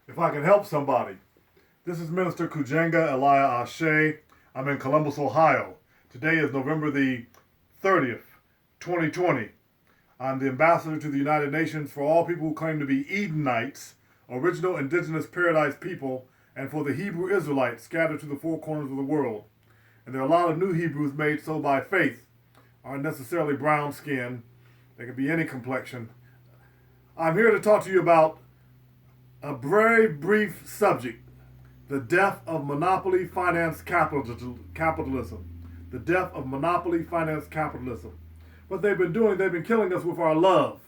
If I can help somebody. This is Minister Kujenga Elia Ashe. I'm in Columbus, Ohio. Today is November the 30th, 2020. I'm the ambassador to the United Nations for all people who claim to be Edenites, original indigenous paradise people, and for the Hebrew Israelites scattered to the four corners of the world. And there are a lot of new Hebrews made so by faith, aren't necessarily brown skin. They can be any complexion. I'm here to talk to you about a very brief subject, the death of monopoly finance capitalism. The death of monopoly finance capitalism. What they've been doing, they've been killing us with our love.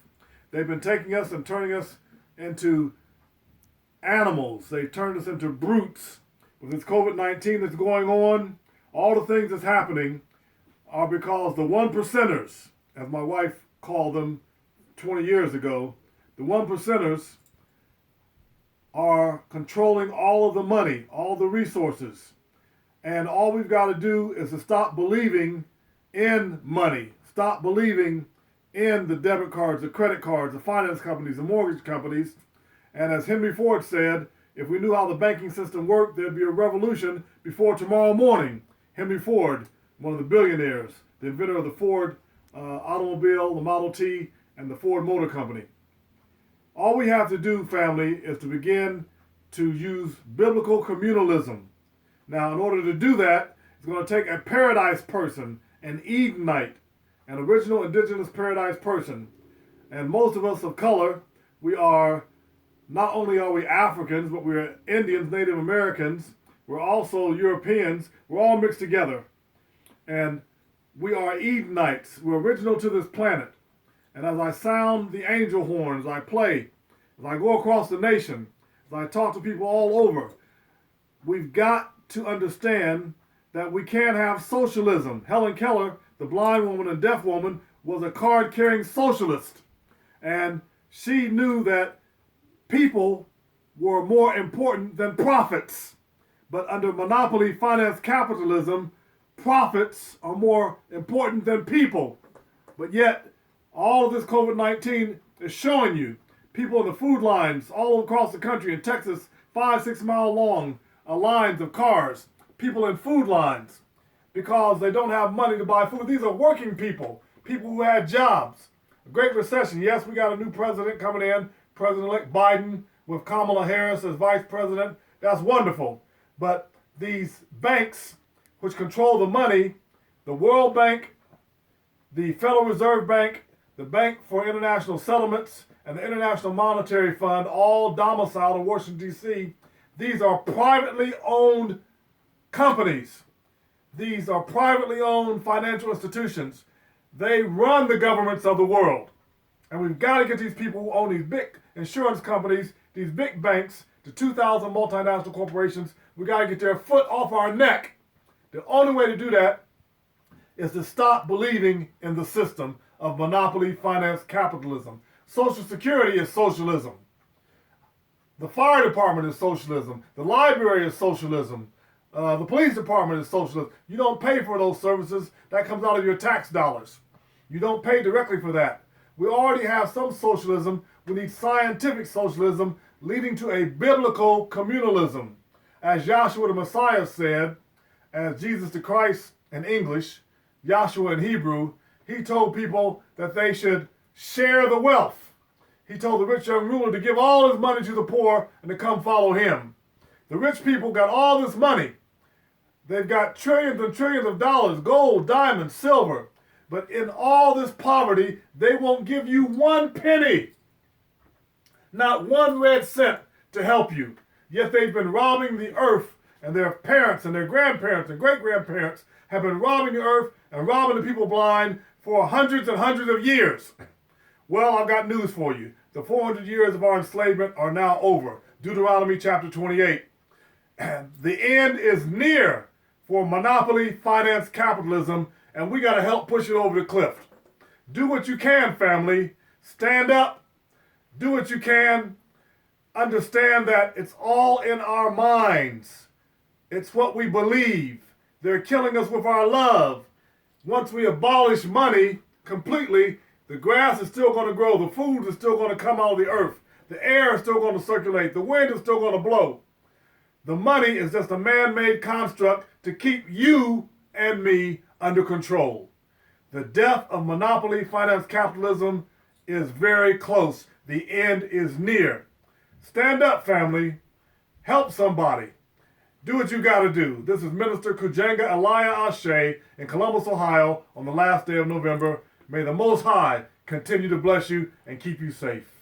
They've been taking us and turning us into animals. They've turned us into brutes. With this COVID-19 that's going on, all the things that's happening are because the one percenters, as my wife called them 20 years ago, the one percenters are controlling all of the money, all the resources. And all we've got to do is to stop believing in money, stop believing in the debit cards, the credit cards, the finance companies, the mortgage companies. And as Henry Ford said, if we knew how the banking system worked, there'd be a revolution before tomorrow morning. Henry Ford, one of the billionaires, the inventor of the Ford automobile, the Model T, and the Ford Motor Company. All we have to do, family, is to begin to use biblical communalism. Now, in order to do that, it's going to take a paradise person, an Edenite, an original indigenous paradise person. And most of us of color, not only are we Africans, but we're Indians, Native Americans, we're also Europeans, we're all mixed together. And we are Edenites, we're original to this planet. And as I sound the angel horn, as I play, as I go across the nation, as I talk to people all over, we've got to understand that we can't have socialism. Helen Keller, the blind woman and deaf woman, was a card-carrying socialist. And she knew that people were more important than profits. But under monopoly finance capitalism, profits are more important than people. But yet, all of this COVID-19 is showing you people in the food lines all across the country in Texas, 5-6 mile long lines of cars, people in food lines because they don't have money to buy food. These are working people, people who had jobs. A great recession. Yes, we got a new president coming in, President-elect Biden with Kamala Harris as vice president. That's wonderful. But these banks which control the money, the World Bank, the Federal Reserve Bank, the Bank for International Settlements, and the International Monetary Fund, all domiciled in Washington, D.C., these are privately owned companies. These are privately owned financial institutions. They run the governments of the world. And we've got to get these people who own these big insurance companies, these big banks, the 2,000 multinational corporations, we've got to get their foot off our neck. The only way to do that is to stop believing in the system of monopoly finance capitalism. Social Security is socialism. The fire department is socialism. The library is socialism. The police department is socialism. You don't pay for those services. That comes out of your tax dollars. You don't pay directly for that. We already have some socialism. We need scientific socialism leading to a biblical communalism. As Joshua the Messiah said, as Jesus the Christ in English, Joshua in Hebrew, he told people that they should share the wealth. He told the rich young ruler to give all his money to the poor and to come follow him. The rich people got all this money. They've got trillions and trillions of dollars, gold, diamonds, silver. But in all this poverty, they won't give you one penny. Not one red cent to help you. Yet they've been robbing the earth, and their parents and their grandparents and great-grandparents have been robbing the earth and robbing the people blind for hundreds and hundreds of years. Well, I've got news for you. The 400 years of our enslavement are now over. Deuteronomy chapter 28. And the end is near for monopoly finance capitalism, and we got to help push it over the cliff. Do what you can, family. Stand up. Do what you can. Understand that it's all in our minds. It's what we believe. They're killing us with our love. Once we abolish money completely, the grass is still going to grow. The food is still going to come out of the earth. The air is still going to circulate. The wind is still going to blow. The money is just a man-made construct to keep you and me under control. The death of monopoly finance capitalism is very close. The end is near. Stand up, family. Help somebody. Do what you got to do. This is Minister Kujenga Elia Ashe in Columbus, Ohio, on the last day of November. May the Most High continue to bless you and keep you safe.